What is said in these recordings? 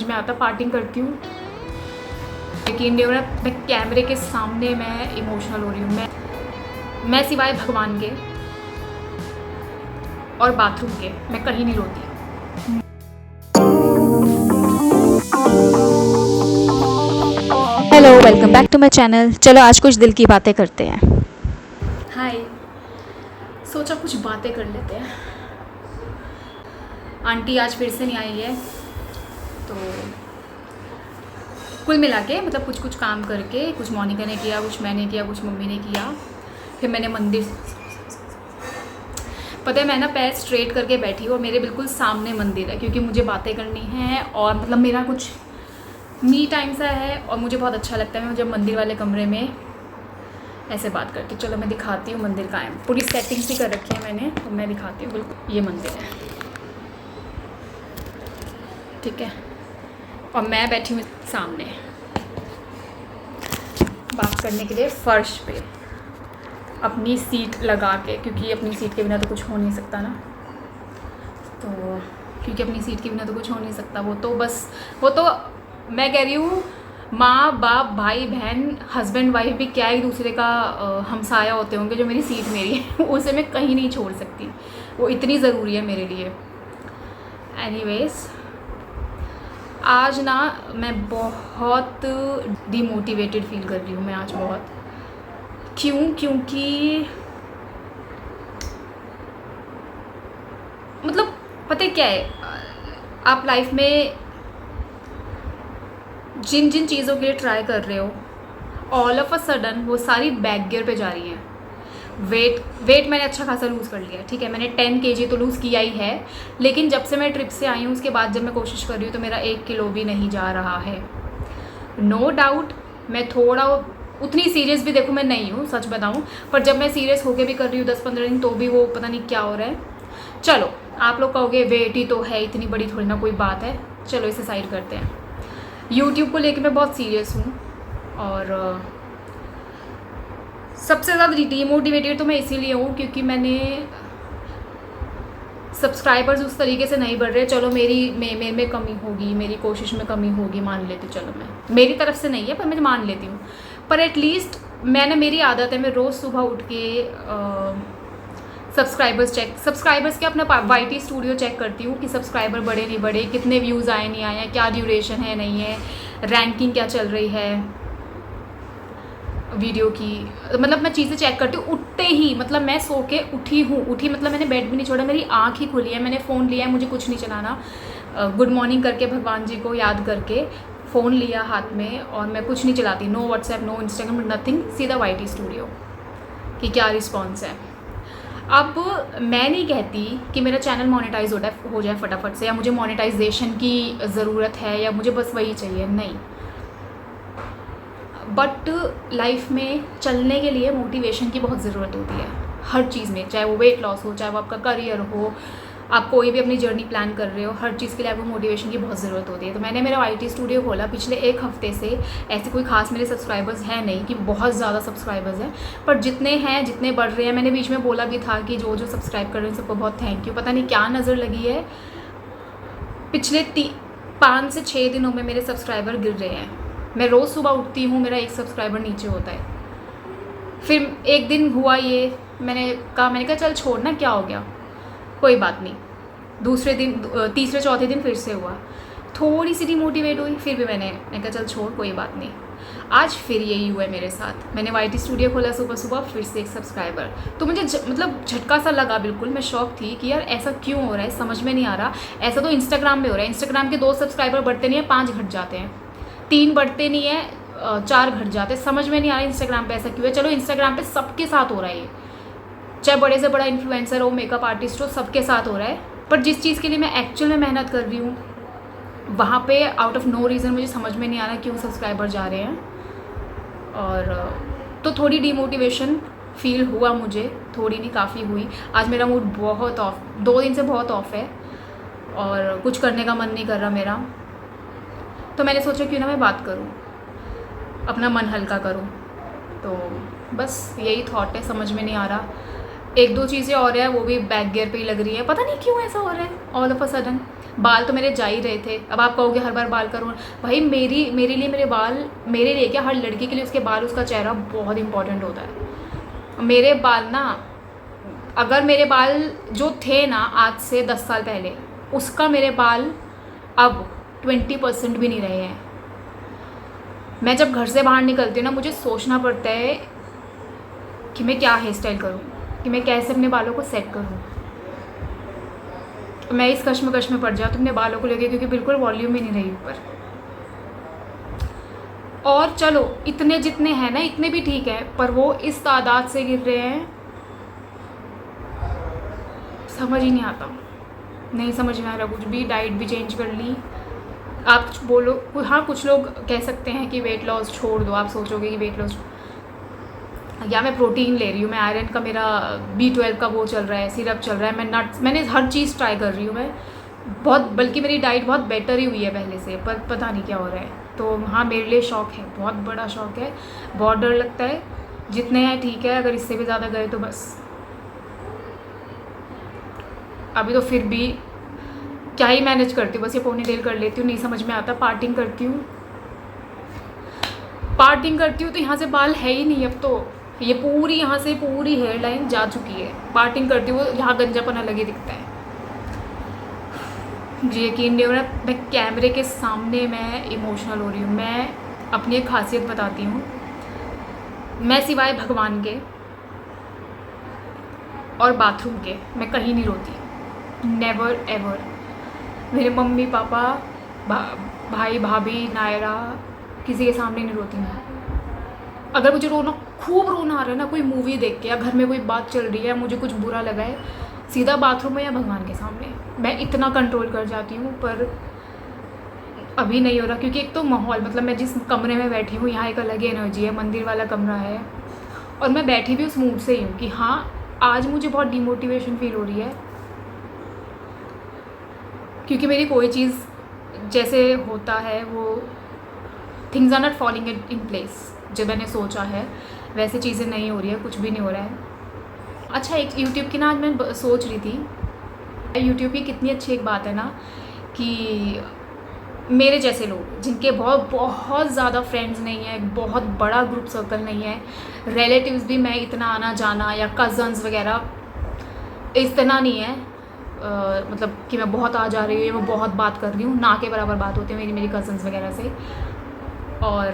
में आता, पार्टिंग करती हूँ, लेकिन मैं कैमरे के सामने मैं इमोशनल हो रही हूँ। मैं सिवाय भगवान के और बाथरूम के मैं कहीं नहीं रोती। Hello, welcome back to my channel. चलो आज कुछ दिल की बातें करते हैं। हाय, सोचा कुछ बातें कर लेते हैं। आंटी आज फिर से नहीं आई है, तो कुल मिला के मतलब कुछ कुछ काम करके, कुछ मोनिका ने किया, कुछ मैंने किया, कुछ मम्मी ने किया। फिर मैंने मंदिर, पता है मैं ना पैर स्ट्रेट करके बैठी हूँ और मेरे बिल्कुल सामने मंदिर है, क्योंकि मुझे बातें करनी है और मतलब मेरा कुछ मी टाइम सा है और मुझे बहुत अच्छा लगता है। मैं जब मंदिर वाले कमरे में ऐसे बात करती हूँ। चलो मैं दिखाती हूँ मंदिर का है, पूरी सेटिंग्स भी कर रखी है मैंने, तो मैं दिखाती हूँ। बिल्कुल ये मंदिर है, ठीक है, और मैं बैठी हूँ सामने बात करने के लिए फर्श पे अपनी सीट लगा के, क्योंकि अपनी सीट के बिना तो कुछ हो नहीं सकता ना। तो क्योंकि अपनी सीट के बिना तो कुछ हो नहीं सकता, वो तो मैं कह रही हूँ, माँ बाप भाई बहन हस्बैंड वाइफ भी क्या एक दूसरे का हमसाया होते होंगे। जो मेरी सीट मेरी है उसे मैं कहीं नहीं छोड़ सकती, वो इतनी ज़रूरी है मेरे लिए। एनीवेज, आज ना मैं बहुत डिमोटिवेटेड फील कर रही हूँ। मैं आज बहुत, क्योंकि मतलब पता है क्या है, आप लाइफ में जिन जिन चीज़ों के लिए ट्राई कर रहे हो, ऑल ऑफ अ सडन वो सारी बैक गियर पे जा रही हैं। वेट मैंने अच्छा खासा लूज़ कर लिया, ठीक है, मैंने 10 kg तो लूज़ किया ही है, लेकिन जब से मैं ट्रिप से आई हूँ उसके बाद जब मैं कोशिश कर रही हूँ तो मेरा 1 किलो भी नहीं जा रहा है। नो डाउट मैं थोड़ा उतनी सीरियस भी देखो मैं नहीं हूँ, सच बताऊँ, पर जब मैं सीरियस होके भी कर रही हूँ 10-15 दिन, तो भी वो पता नहीं क्या हो रहा है। चलो आप लोग कहोगे वेट ही तो है, इतनी बड़ी थोड़ी ना कोई बात है, चलो इसे साइड करते हैं। यूट्यूब को लेकर मैं बहुत सीरियस हूँ और सबसे ज़्यादा डीमोटिवेटेड तो मैं इसीलिए हूँ क्योंकि मैंने सब्सक्राइबर्स उस तरीके से नहीं बढ़ रहे। चलो मेरे में कमी होगी, मेरी कोशिश में कमी होगी, मान लेती हूँ, चलो मैं मेरी तरफ से नहीं है पर मैं मान लेती हूँ। पर एटलीस्ट मेरी आदत है, मैं रोज़ सुबह उठ के सब्सक्राइबर्स के अपना YT स्टूडियो चेक करती हूँ कि सब्सक्राइबर बढ़े नहीं बढ़े, कितने व्यूज़ आए नहीं आए, क्या ड्यूरेशन है नहीं है, रैंकिंग क्या चल रही है वीडियो की। मतलब मैं चीज़ें चेक करती हूँ उठते ही, मतलब मैं सो के उठी मतलब मैंने बेड भी नहीं छोड़ा, मेरी आँख ही खुली है, मैंने फ़ोन लिया है, मुझे कुछ नहीं चलाना, गुड मॉर्निंग करके भगवान जी को याद करके फ़ोन लिया हाथ में और मैं कुछ नहीं चलाती, no WhatsApp, no Instagram, nothing, सीधा YT स्टूडियो कि क्या रिस्पॉन्स है। अब मैं नहीं कहती कि मेरा चैनल मोनेटाइज हो जाए फटाफट से, या मुझे मोनेटाइजेशन की ज़रूरत है, या मुझे बस वही चाहिए, नहीं। बट लाइफ में चलने के लिए मोटिवेशन की बहुत ज़रूरत होती है, हर चीज़ में, चाहे वो वेट लॉस हो, चाहे वो आपका करियर हो, आप कोई भी अपनी जर्नी प्लान कर रहे हो, हर चीज़ के लिए आपको मोटिवेशन की बहुत ज़रूरत होती है। तो मैंने मेरा YT स्टूडियो खोला पिछले 1 हफ्ते से। ऐसे कोई खास मेरे सब्सक्राइबर्स हैं नहीं कि बहुत ज़्यादा सब्सक्राइबर्स हैं, पर जितने हैं, जितने बढ़ रहे हैं, मैंने बीच में बोला भी था कि जो सब्सक्राइब कर रहे हैं सबको बहुत थैंक यू। पता नहीं क्या नज़र लगी है, पिछले 5 से 6 दिनों में मेरे सब्सक्राइबर गिर रहे हैं। मैं रोज़ सुबह उठती हूँ, मेरा 1 सब्सक्राइबर नीचे होता है। फिर एक दिन हुआ ये, मैंने कहा चल छोड़ना, क्या हो गया, कोई बात नहीं। दूसरे दिन, तीसरे चौथे दिन फिर से हुआ, थोड़ी सी डिमोटिवेट हुई, फिर भी मैंने कहा चल छोड़, कोई बात नहीं। आज फिर यही हुआ है मेरे साथ, मैंने YT स्टूडियो खोला सुबह सुबह, फिर से 1 सब्सक्राइबर। तो मुझे मतलब झटका सा लगा, बिल्कुल मैं शॉक थी कि यार ऐसा क्यों हो रहा है, समझ में नहीं आ रहा। ऐसा तो इंस्टाग्राम में हो रहा है, इंस्टाग्राम के 2 सब्सक्राइबर बढ़ते नहीं है, 5 घट जाते हैं, 3 बढ़ते नहीं है, 4 घट जाते हैं, समझ में नहीं आ रहा इंस्टाग्राम पे ऐसा क्यों है। चलो इंस्टाग्राम पे सबके साथ हो रहा है ये, चाहे बड़े से बड़ा इन्फ्लुएंसर हो, मेकअप आर्टिस्ट हो, सबके साथ हो रहा है। पर जिस चीज़ के लिए मैं एक्चुअल में मेहनत कर रही हूँ, वहाँ पे आउट ऑफ नो रीज़न मुझे समझ में नहीं आ रहा क्यों सब्सक्राइबर जा रहे हैं। और तो थोड़ी डिमोटिवेशन फील हुआ मुझे, थोड़ी नहीं काफ़ी हुई। आज मेरा मूड बहुत ऑफ, 2 दिन से बहुत ऑफ है और कुछ करने का मन नहीं कर रहा मेरा। तो मैंने सोचा क्यों ना मैं बात करूँ, अपना मन हल्का करूँ। तो बस यही थॉट है, समझ में नहीं आ रहा एक दो चीज़ें और है, वो भी बैक गियर पे ही लग रही है, पता नहीं क्यों ऐसा हो रहा है ऑल ऑफ अ सडन। बाल तो मेरे जा ही रहे थे, अब आप कहोगे हर बार बाल करूँ, भाई मेरे लिए मेरे बाल, मेरे लिए क्या, हर लड़की के लिए उसके बाल, उसका चेहरा बहुत इंपॉर्टेंट होता है। मेरे बाल ना, अगर मेरे बाल जो थे ना आज से 10 साल पहले, उसका मेरे बाल अब 20% भी नहीं रहे हैं। मैं जब घर से बाहर निकलती हूँ ना, मुझे सोचना पड़ता है कि मैं क्या हेयर स्टाइल करूँ, कि मैं कैसे अपने बालों को सेट करूँ। मैं इस कश्मकश में पड़ जाती हूँ अपने बालों को लेकर, क्योंकि बिल्कुल वॉल्यूम ही नहीं रही ऊपर। और चलो इतने जितने हैं ना, इतने भी ठीक है, पर वो इस तादाद से गिर रहे हैं, समझ ही नहीं आता, नहीं समझ में आ रहा कुछ भी। डाइट भी चेंज कर ली। आप कुछ बोलो, हाँ कुछ लोग कह सकते हैं कि वेट लॉस छोड़ दो, आप सोचोगे कि वेट लॉस, या मैं प्रोटीन ले रही हूँ, मैं आयरन का, मेरा B12 का वो चल रहा है, सिरप चल रहा है, मैं नट्स, मैंने हर चीज़ ट्राई कर रही हूँ मैं बहुत, बल्कि मेरी डाइट बहुत बेटर ही हुई है पहले से, पर पता नहीं क्या हो रहा है। तो हाँ मेरे लिए शौक है, बहुत बड़ा शौक है, बहुत डर लगता है। जितने हैं ठीक है, अगर इससे भी ज़्यादा गए तो बस। अभी तो फिर भी क्या ही मैनेज करती हूँ, बस ये पोनी टेल कर लेती हूँ, नहीं समझ में आता। पार्टिंग करती हूँ तो यहाँ से बाल है ही नहीं, अब तो ये पूरी यहाँ से पूरी हेयर लाइन जा चुकी है। पार्टिंग करती हूँ, यहाँ गंजापन अलग ही दिखता है। जी यकीन नहीं हो रहा, मैं कैमरे के सामने मैं इमोशनल हो रही हूँ। मैं अपनी एक खासियत बताती हूँ, मैं सिवाय भगवान के और बाथरूम के मैं कहीं नहीं रोती, नेवर एवर। मेरे मम्मी पापा, भाई भाभी, नायरा, किसी के सामने नहीं रोती मैं। अगर मुझे रोना, खूब रोना आ रहा है ना, कोई मूवी देख के या घर में कोई बात चल रही है, मुझे कुछ बुरा लगा है, सीधा बाथरूम में या भगवान के सामने, मैं इतना कंट्रोल कर जाती हूँ। पर अभी नहीं हो रहा, क्योंकि एक तो माहौल, मतलब मैं जिस कमरे में बैठी हूँ यहाँ एक अलग ही एनर्जी है, मंदिर वाला कमरा है, और मैं बैठी भी उस मूड से ही हूँ कि हाँ आज मुझे बहुत डिमोटिवेशन फील हो रही है, क्योंकि मेरी कोई चीज़ जैसे होता है वो things are not falling in place, जो मैंने सोचा है वैसे चीज़ें नहीं हो रही है, कुछ भी नहीं हो रहा है। अच्छा, एक यूट्यूब की ना आज मैं सोच रही थी, यूट्यूब की कितनी अच्छी एक बात है ना, कि मेरे जैसे लोग जिनके बहुत ज़्यादा फ्रेंड्स नहीं है, बहुत बड़ा ग्रुप सर्कल नहीं है, रिलेटिव्स भी मैं इतना आना जाना, या कज़न्स वगैरह इतना नहीं है, मतलब कि मैं बहुत आ जा रही हूँ, मैं बहुत बात कर रही हूँ, ना के बराबर बात होती है मेरी कज़न्स वगैरह से। और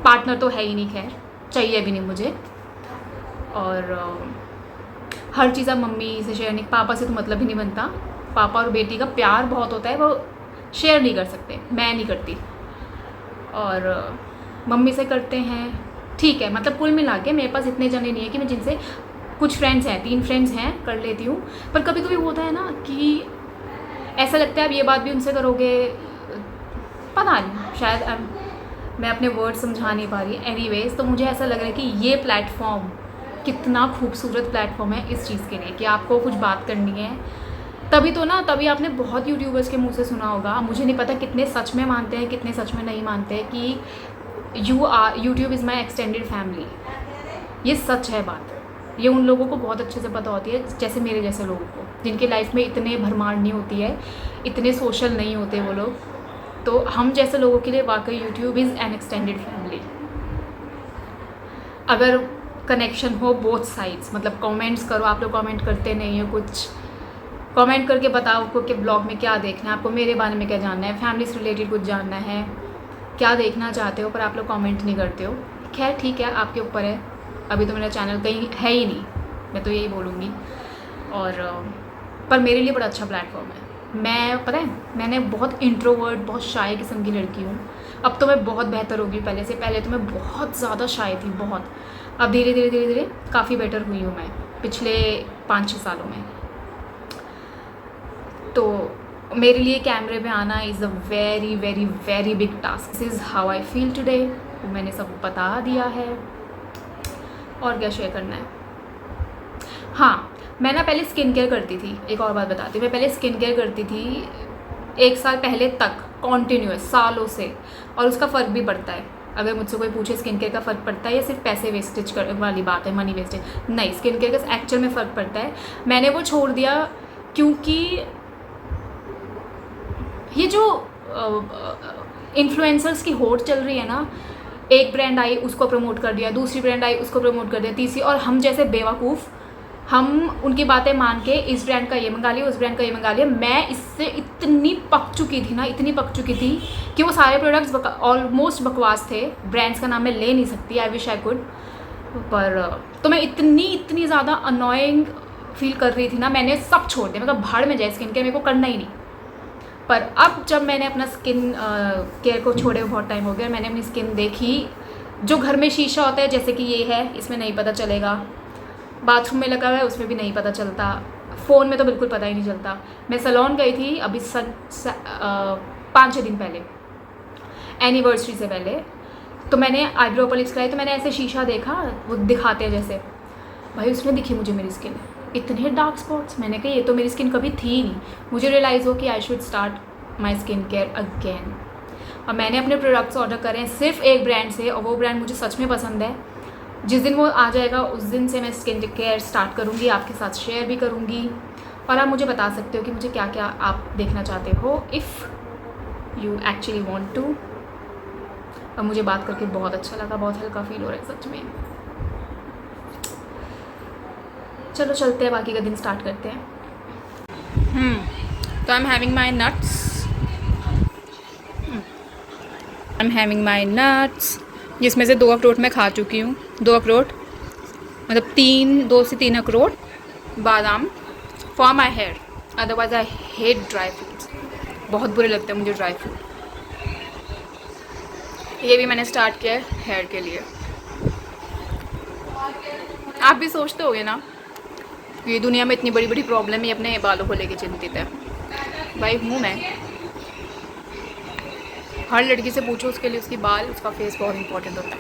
पार्टनर तो है ही नहीं, खैर चाहिए भी नहीं मुझे। और हर चीज़ आप मम्मी से शेयर नहीं, पापा से तो मतलब ही नहीं बनता। पापा और बेटी का प्यार बहुत होता है, वो शेयर नहीं कर सकते, मैं नहीं करती। और मम्मी से करते हैं, ठीक है, मतलब कुल मिला के मेरे पास इतने जने नहीं है कि मैं जिनसे, कुछ फ्रेंड्स हैं, 3 फ्रेंड्स हैं, कर लेती हूँ। पर कभी कभी होता है ना कि ऐसा लगता है अब ये बात भी उनसे करोगे, पता नहीं, शायद मैं अपने वर्ड समझा नहीं पा रही। एनीवेज, तो मुझे ऐसा लग रहा है कि ये प्लेटफॉर्म कितना खूबसूरत प्लेटफॉर्म है इस चीज़ के लिए, कि आपको कुछ बात करनी है तभी तो ना, तभी आपने बहुत यूट्यूबर्स के मुंह से सुना होगा, मुझे नहीं पता कितने सच में मानते हैं, कितने सच में नहीं मानते हैं, कि YouTube is my extended family. ये सच है बात, ये उन लोगों को बहुत अच्छे से पता होती है, जैसे मेरे जैसे लोगों को, जिनके लाइफ में इतने भरमार नहीं होती है, इतने सोशल नहीं होते वो लोग। तो हम जैसे लोगों के लिए वाकई YouTube is an extended family. अगर कनेक्शन हो बोथ साइड्स, मतलब कमेंट्स करो, आप लोग कमेंट करते नहीं हो, कुछ कमेंट करके बताओ आपको कि ब्लॉग में क्या देखना है, आपको मेरे बारे में क्या जानना है, फैमिली से रिलेटेड कुछ जानना है, क्या देखना चाहते हो, पर आप लोग कमेंट नहीं करते हो। खैर ठीक है, आपके ऊपर है, अभी तो मेरा चैनल कहीं है ही नहीं, मैं तो यही बोलूँगी। और पर मेरे लिए बड़ा अच्छा प्लेटफॉर्म है। मैं, पता है, मैंने बहुत इंट्रोवर्ट, बहुत शाय किस्म की लड़की हूँ, अब तो मैं बहुत बेहतर हो गई पहले से। पहले तो मैं बहुत ज़्यादा शाय थी, बहुत। अब धीरे धीरे धीरे धीरे काफ़ी बेटर हुई हूँ मैं पिछले 5-6 सालों में। तो मेरे लिए कैमरे पे आना is a very very very big task. This is how I feel today, मैंने सब बता दिया है, और क्या शेयर करना है। हाँ, मैं ना पहले स्किन केयर करती थी, एक और बात बताती हूँ, मैं पहले स्किन केयर करती थी 1 साल पहले तक, कॉन्टीन्यूअस, सालों से, और उसका फ़र्क भी पड़ता है। अगर मुझसे कोई पूछे स्किन केयर का फ़र्क पड़ता है या सिर्फ पैसे वेस्टेज वाली बात है, मनी वेस्टेज, नहीं, स्किन केयर का एक्चुअल में फ़र्क पड़ता है। मैंने वो छोड़ दिया क्योंकि ये जो इन्फ्लुएंसर्स की होड़ चल रही है ना, एक ब्रांड आई उसको प्रमोट कर दिया, दूसरी ब्रांड आई उसको प्रमोट कर दिया, तीसरी, और हम जैसे बेवकूफ़ हम उनकी बातें मान के इस ब्रांड का ये मंगा लिया, उस ब्रांड का ये मंगा लिया। मैं इससे इतनी पक चुकी थी ना, इतनी पक चुकी थी कि वो सारे प्रोडक्ट्स ऑलमोस्ट बकवास थे। ब्रांड्स का नाम मैं ले नहीं सकती, आई विश आई कुड, पर तो मैं इतनी ज़्यादा अनोइंग फील कर रही थी ना, मैंने सब छोड़ दिया। मतलब भाड़ में जाए स्किन केयर, मेरे को करना ही नहीं। पर अब जब मैंने अपना स्किन केयर को छोड़े बहुत टाइम हो गया, मैंने अपनी स्किन देखी, जो घर में शीशा होता है जैसे कि ये है, इसमें नहीं पता चलेगा, बाथरूम में लगा हुआ है उसमें भी नहीं पता चलता, फ़ोन में तो बिल्कुल पता ही नहीं चलता। मैं सैलून गई थी अभी 5-6 दिन पहले, एनिवर्सरी से पहले, तो मैंने आईब्रो पर लिप्स कराई, तो मैंने ऐसे शीशा देखा, वो दिखाते हैं जैसे, भाई उसमें दिखी मुझे मेरी स्किन, इतने डार्क स्पॉट्स। मैंने कहा ये तो मेरी स्किन कभी थी ही नहीं। मुझे रियलाइज़ हो कि I should start my skin care again. और मैंने अपने प्रोडक्ट्स ऑर्डर करे हैं सिर्फ एक ब्रांड से, और वो ब्रांड मुझे सच में पसंद है। जिस दिन वो आ जाएगा उस दिन से मैं स्किन केयर स्टार्ट करूँगी, आपके साथ शेयर भी करूँगी, और आप मुझे बता सकते हो कि मुझे क्या क्या आप देखना चाहते हो, if you actually want to. और मुझे बात करके बहुत अच्छा लगा, बहुत हल्का फील हो रहा है सच में। चलो चलते हैं, बाकी का दिन स्टार्ट करते हैं। तो I am having my nuts, जिसमें से 2 अखरोट मैं खा चुकी हूँ। 2 अखरोट मतलब 2 से 3 अखरोट बादाम for my hair. Otherwise I hate dry fruits, बहुत बुरे लगते हैं मुझे ड्राई फ्रूट। ये भी मैंने स्टार्ट किया है हेयर के लिए। आप भी सोचते होगे ना, ये दुनिया में इतनी बड़ी बड़ी प्रॉब्लम ही अपने बालों को लेके चिंतित है। भाई हूँ मैं, हर लड़की से पूछो उसके लिए उसकी बाल, उसका फेस बहुत इंपॉर्टेंट होता है।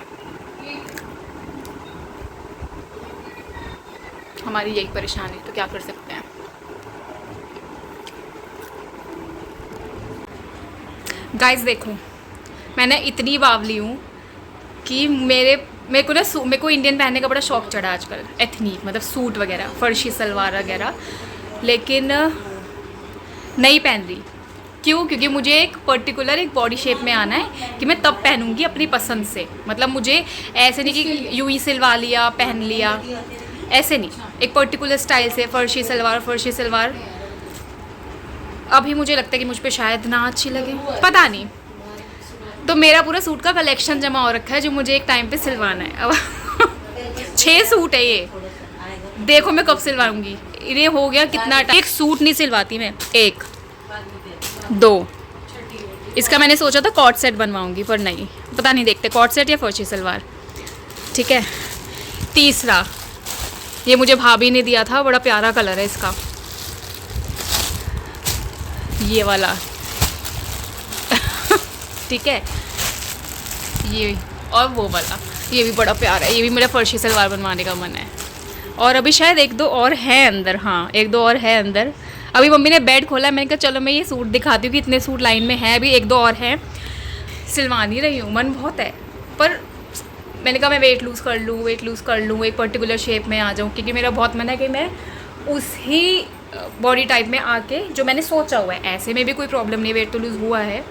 हमारी यही परेशानी, तो क्या कर सकते हैं। गाइस देखो, मैंने इतनी बावली हूँ कि मेरे को इंडियन पहनने का बड़ा शौक चढ़ा आजकल, एथनिक मतलब सूट वगैरह, फर्शी सलवार वगैरह, लेकिन नहीं पहन रही। क्यों? क्योंकि मुझे एक बॉडी शेप में आना है कि मैं तब पहनूंगी अपनी पसंद से। मतलब मुझे ऐसे नहीं कि यूं ही सिलवा लिया पहन लिया, ऐसे नहीं, एक पर्टिकुलर स्टाइल से फर्शी सलवार। अभी मुझे लगता है कि मुझ पे शायद ना अच्छी लगे, पता नहीं। तो मेरा पूरा सूट का कलेक्शन जमा हो रखा है जो मुझे एक टाइम पे सिलवाना है। अब 6 सूट है ये, देखो मैं कब सिलवाऊंगी। ये हो गया कितना टाइम, एक सूट नहीं सिलवाती मैं, 1 2। इसका मैंने सोचा था कॉट सेट बनवाऊंगी, पर नहीं, पता नहीं, देखते कॉट सेट या फर्शी सलवार। ठीक है, तीसरा ये मुझे भाभी ने दिया था, बड़ा प्यारा कलर है इसका, ये वाला। ठीक है, ये और वो वाला, ये भी बड़ा प्यारा है। ये भी मेरा फर्शी सलवार बनवाने का मन है। और अभी शायद 1-2 और है अंदर, हाँ 1-2 और है अंदर। अभी मम्मी ने बेड खोला है, मैंने कहा चलो मैं ये सूट दिखाती हूँ कि इतने सूट लाइन में है, अभी 1-2 और हैं। सिलवा नहीं रही हूँ, मन बहुत है, पर मैंने कहा मैं वेट लूज़ कर लूँ, एक पर्टिकुलर शेप में आ जाऊँ, क्योंकि मेरा बहुत मन है कि मैं उसी बॉडी टाइप में आके जो मैंने सोचा हुआ है। ऐसे में भी कोई प्रॉब्लम नहीं, वेट तो लूज़ हुआ है,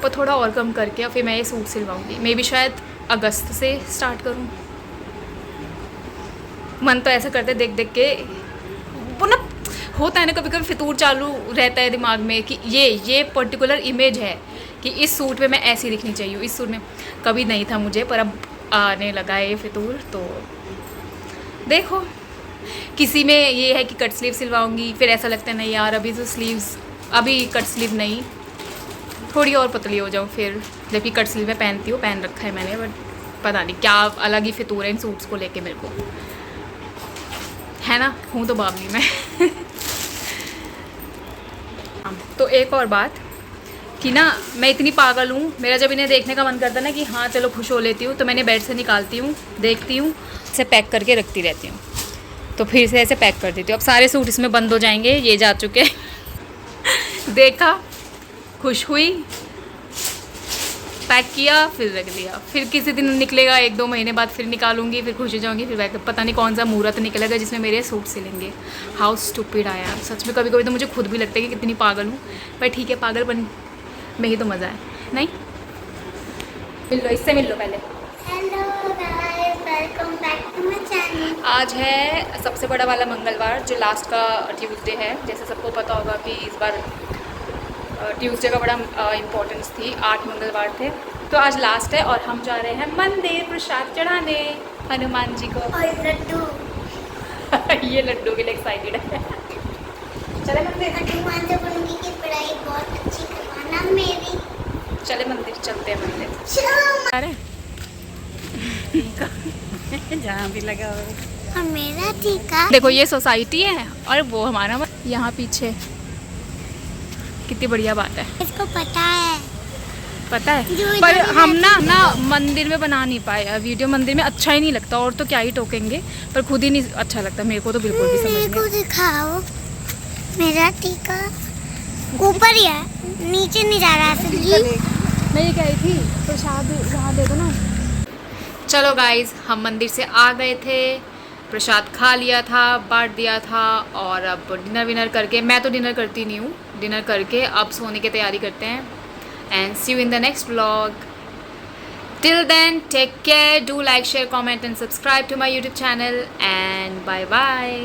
पर थोड़ा और कम करके और फिर मैं ये सूट सिलवाऊँगी। मे बी शायद अगस्त से स्टार्ट करूँ। मन तो ऐसा करते देख देख के, वो ना होता है ना कभी कभी फितूर चालू रहता है दिमाग में कि ये पर्टिकुलर इमेज है कि इस सूट में मैं ऐसी दिखनी चाहिए, इस सूट में। कभी नहीं था मुझे, पर अब आने लगा है ये फितूर। तो देखो, किसी में ये है कि कट स्लीव सिलवाऊंगी, फिर ऐसा लगता है नहीं यार अभी तो स्लीव्स, अभी कट स्लीव नहीं, थोड़ी और पतली हो जाऊँ फिर, जबकि कट स्लीव में पहनती हूँ, पहन रखा है मैंने, बट पता नहीं क्या अलग ही फितूर है इन सूट्स को लेके मेरे को, है ना। हूँ तो बावली मैं। तो एक और बात कि ना, मैं इतनी पागल हूँ, मेरा जब इन्हें देखने का मन करता है ना कि हाँ चलो खुश हो लेती हूँ, तो मैंने बेड से निकालती हूँ, देखती हूँ, इसे पैक करके रखती रहती हूँ, तो फिर से ऐसे पैक कर देती हूँ। अब सारे सूट इसमें बंद हो जाएंगे, ये जा चुके। देखा, खुश हुई, पैक किया फिर रख दिया, फिर किसी दिन निकलेगा 1-2 महीने बाद, फिर निकालूंगी, फिर खुश हो जाऊंगी, फिर बैग पता नहीं कौन सा मुहूर्त निकलेगा जिसमें मेरे सूट सिलेंगे। हाउ स्टूपिड आई एम, सच में कभी कभी तो मुझे खुद भी लगता है कि कितनी पागल हूँ, पर ठीक है, पागलपन में ही तो मज़ा है, नहीं? मिल लो, इससे मिल लो पहले। Hello guys, welcome back to my channel. आज है सबसे बड़ा वाला मंगलवार, जो लास्ट का ट्यूसडे है। जैसे सबको पता होगा कि इस बार ट्यूसडे का बड़ा इम्पोर्टेंस थी, 8 मंगलवार थे, तो आज लास्ट है और हम जा रहे हैं मंदिर प्रसाद चढ़ाने हनुमान जी को। और लड्डू ये लड्डू के लिए एक्साइटेड है। चले मंदिर, हनुमान जी बोलूंगी कि पढ़ाई बहुत अच्छी करवाना मेरी। चले मंदिर, चलते हैं मंदिर। चलो। अरे जहाँ भी लगा हो। और मेरा टीका। देखो, ये सोसाइटी है और वो हमारा यहाँ पीछे, कितनी बढ़िया बात है। इसको पता है। पता है, जो पर इधर हम रहती ना मंदिर में बना नहीं पाए वीडियो। मंदिर में अच्छा ही नहीं लगता, और तो क्या ही टोकेंगे, पर खुद ही नहीं अच्छा लगता मेरे को तो बिल्कुल भी समझ मेरे को नहीं। दिखाओ। मेरा टीका ऊपर ही है, नीचे नहीं जा रहा है। मैं ये कह रही थी प्रसाद वहाँ दे दो ना। चलो गाइज, हम मंदिर से आ गए थे, प्रसाद खा लिया था, बांट दिया था, और अब डिनर विनर करके, मैं तो डिनर करती नहीं हूँ, डिनर करके अब सोने की तैयारी करते हैं। And see you in the next vlog. Till then take care, do like, share, comment and subscribe to my YouTube channel, and bye bye.